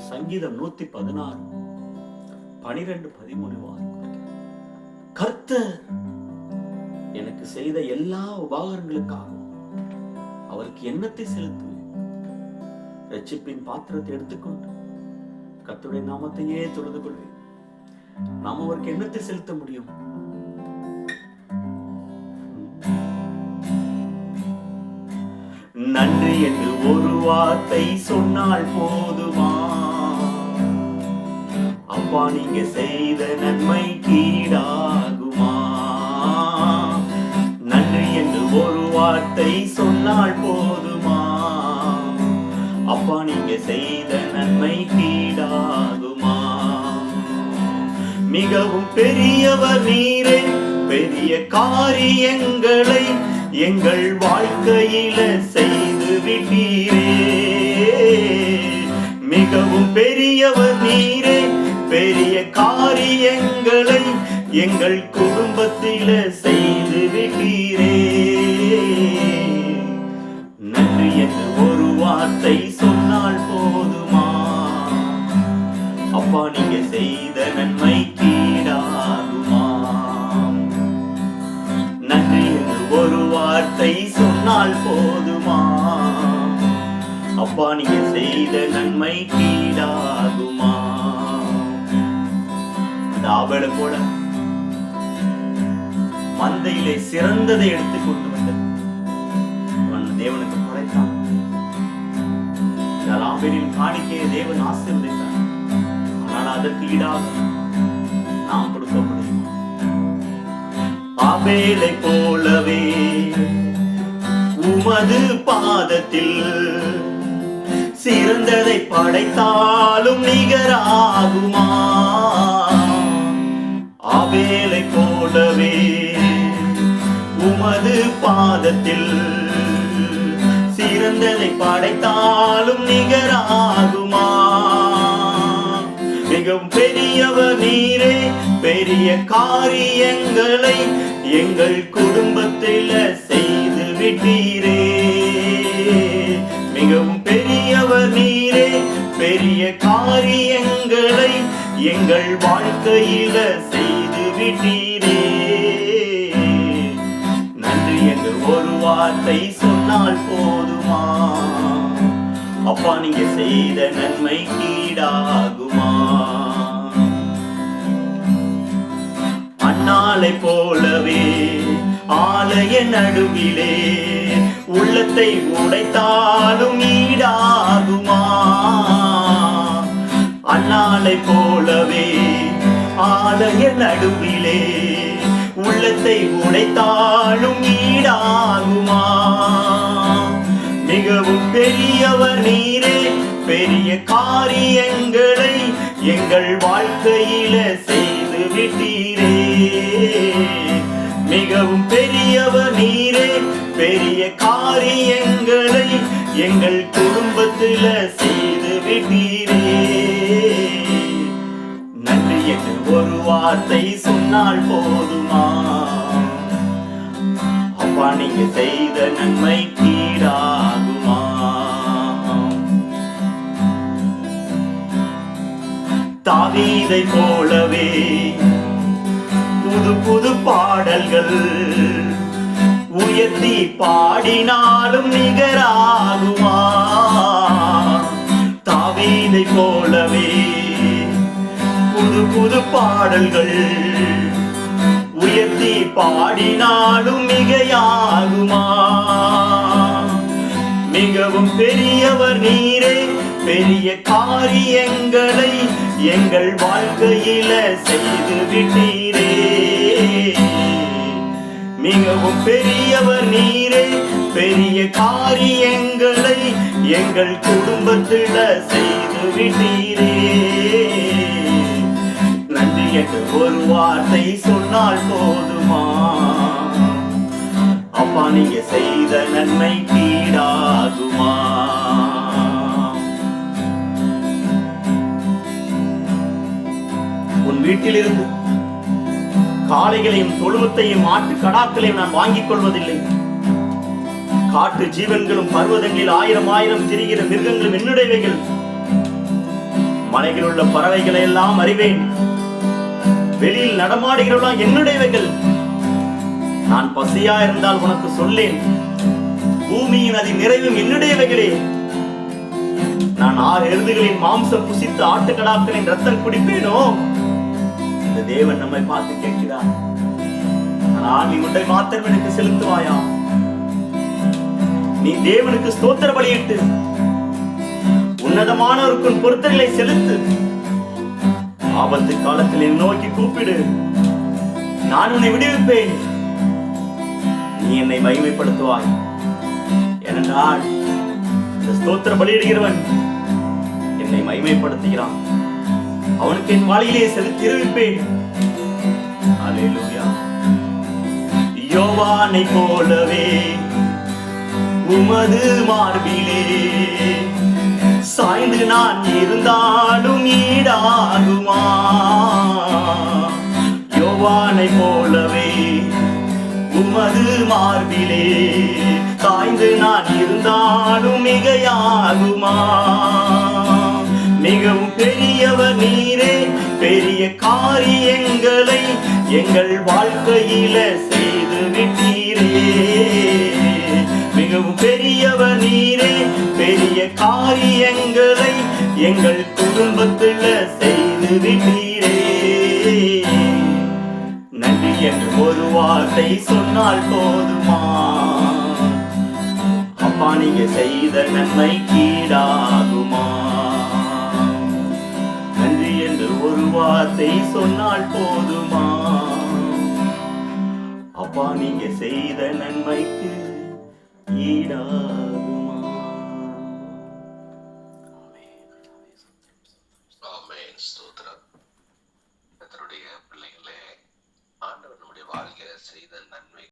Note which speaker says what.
Speaker 1: சங்கீதம் 116 12 13 கர்த்தர் எனக்கு செய்த எல்லா உபகாரங்களுக்காகவும் அவருக்கு எண்ணத்தை செலுத்துவேன். ரட்சிப்பின் பாத்திரத்தை எடுத்துக்கொண்டு கர்த்தருடைய நாமத்தையே தொழுது கொள்வேன். நாம் அவருக்கு எண்ணத்தை செலுத்த முடியும். நன்றி என்று ஒரு வார்த்தை சொன்னால் போதுமா? அப்பா நீங்க செய்த நன்மை கீடாகுமா? நன்றி என்று ஒரு வார்த்தை சொன்னால் போதுமா? அப்பா நீங்க செய்த நன்மை கீடாகுமா? மிகவும் பெரியவர் நீரே, பெரிய காரியங்களை எங்கள் வாழ்க்கையில செய்து விட்டீரே. மிகவும் பெரியவர் நீரே, பெரிய காரியங்களை எங்கள் குடும்பத்தில செய்து விட்டீரே. நன்றி என்று ஒரு வார்த்தை சொன்னால் போதுமா? அப்பா நீங்க செய்த நன்மை கீடாகுமா? நன்றி என்று ஒரு வார்த்தை சொன்னால் போதுமா? அப்பா நீங்க செய்த நன்மை கீடாகுமா? ஆபேலை போல மந்தையிலே சிறந்ததை எடுத்துக் கொண்டு வந்து தேவனுக்கு படைத்தான். ஆபேலின் காணிக்கையை தேவன் ஆசீர்வதித்தார். ஆனால் அதற்கு ஈடாக நாம் கொடுக்க முடியும். ஆபேலை போலவே உமது பாதத்தில் சிறந்ததை படைத்தாலும் நிகராகுமா? ஆபேலை போலவே உமது பாதத்தில் சிறந்ததை படைத்தாலும் நிகராகுமா? மிகவும் பெரியவர் நீரே, பெரிய காரியங்களை எங்கள் குடும்பத்தில் செய்து விட்டீரே. மிகவும் பெரியவர் நீரே, பெரிய காரியங்களை எங்கள் வாழ்க்கையில செய்து விட்டீரே. நன்றி என்று ஒரு வார்த்தை சொன்னால் போதுமா? அப்பா நீங்க செய்த நன்மை கீடாகுமா? அன்னாளை போலவே ஆலய நடுவிலே உள்ளத்தை உடைத்தாலும் ஈடாகுமா? அன்னாளை போலவே ஆலய நடுவிலே உள்ளத்தை உடைத்தாலும் ஈடாகுமா? மிகவும் பெரியவர் நீரே, பெரிய காரியங்களை எங்கள் வாழ்க்கையில செய்து விட்டீரே. மிகவும் பெரியவர் நீரே, பெரிய காரியங்களை எங்கள் குடும்பத்தில செய்து விட்டீரே. நன்றி என்று ஒரு வார்த்தை சொன்னால் போதுமா? அப்பா நீங்க செய்த நன்மை கீடாகுமா? தாவீதை போலவே புது புது பாடல்கள் உயர்த்தி பாடினாலும் நிகராகுமா? தாவீதை போலவே புது புது பாடல்கள் உயர்த்தி பாடினாலும் மிகையாகுமா? மிகவும் பெரியவர் நீரே, பெரிய காரியங்களை எங்கள் வாழ்க்கையில செய்து விட்டீரே. மிகவும் பெரியவர் நீரே, பெரிய காரியங்களை எங்கள் குடும்பத்தில செய்து விட்டீரே. நன்றி என்று ஒரு வார்த்தை சொன்னால் போதுமா? அப்பா நீங்க செய்த நன்மை கீடாகுமா? உன் வீட்டிலிருந்து காளைகளையும் தொழுவத்தையும் ஆட்டு கடாக்களையும் நான் வாங்கிக் கொள்வதில்லை. காட்டு ஜீவன்களும் பர்வதங்களில் ஆயிரம் ஆயிரம் திரிகிற மிருகங்களும் என்னுடையவைகள். மலையில் உள்ள பறவைகளை எல்லாம் அறிவேன். வெளியில் நடமாடுகிறவெல்லாம் என்னுடையவைகள். நான் பசியா இருந்தால் உனக்கு சொல்லேன், பூமியின் அதி நிறைவும் என்னுடையவைகளே. நான் 6 எருதுகளின் மாம்சம் புசித்து ஆட்டுக்கடாக்களின் ரத்தம் குடிப்பேனோ? இந்த தேவன் நம்மை பார்த்து கேட்கிறார், ஆனால் நீ உன்னை மாத்திரம் எனக்கு செலுத்துவாயா? நீ தேவனுக்கு ஸ்தோத்திர பலியிட்டு உன்னதமானவருக்கு பொருத்தங்களை செலுத்து. ஆபத்து காலத்தில் என்னை நோக்கி கூப்பிடு, நான் உன்னை விடுவிப்பேன். நீ என்னை மகிமைப்படுத்துவாய். ஏனென்றால் இந்த ஸ்தோத்திர பலியிடுகிறவன் என்னை மகிமைப்படுத்துகிறான். அவனுக்கு என் வாளியிலே செலுத்திருப்பேன். அல்லேலூயா. யோவானை போலவே உமது மார்பிலே சாய்ந்து நான் இருந்தாலும் ஈடாகுமா? யோவானை போலவே உமது மார்பிலே சாய்ந்து நான் இருந்தாலும் மிகையாகுமா? மிகவும் பெரியவர் நீரே, பெரிய காரியங்களை எங்கள் வாழ்க்கையில செய்து விட்டீரே. மிகவும் பெரியவர் நீரே, பெரிய காரியங்களை எங்கள் குடும்பத்துல செய்து விட்டீரே. நன்றி என்று ஒரு வார்த்தை சொன்னால் போதுமா? அப்பா, நீங்க செய்த நன்மை கீடாகுமா? நன்றி என்று ஒரு வார்த்தை சொன்னால் போதுமா? அப்பா, நீங்க செய்த நன்மைக்கு ஈடாகுமா?
Speaker 2: ஆமென். ஸ்தோத்திரம். கர்த்தருடைய பிள்ளைகளே, ஆண்டவர் நம்முடைய வாழ்க்கையில செய்த நன்மை